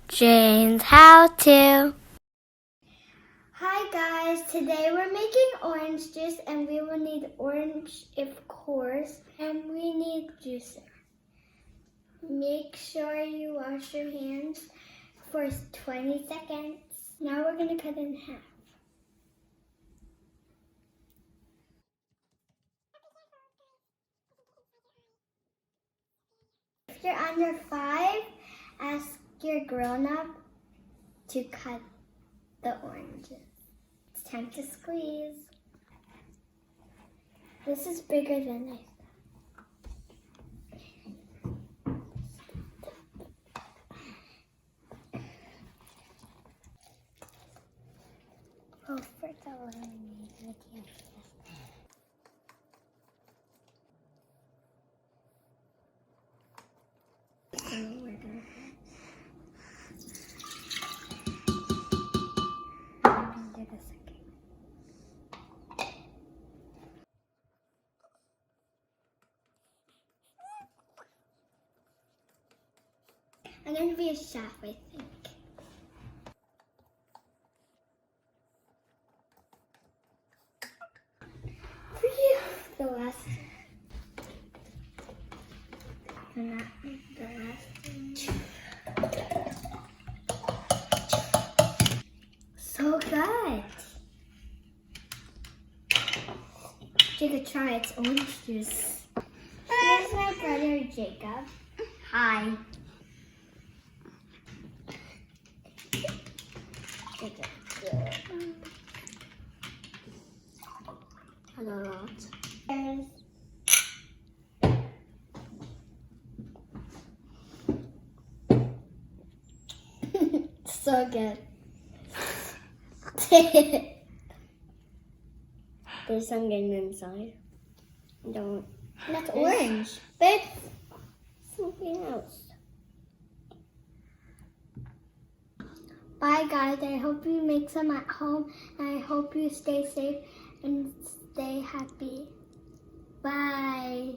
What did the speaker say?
Jane's How To. Hi guys, today we're making orange juice and we will need orange, of course, and we need juicer. Make sure you wash your hands for 20 seconds. Now we're going to cut it in half. If you're under 5, ask your grown-up to cut the oranges. It's time to squeeze. This is bigger than I thought. Oh, for the lemonade. I'm going to be a chef, I think. The last one. The last one. So good. Jacob, try its orange juice. Here's my brother Jacob. Hi. A lot. So good. There's something inside. Don't. That's orange. But it's something else. Bye guys, I hope you make some at home and I hope you stay safe and stay happy. Bye.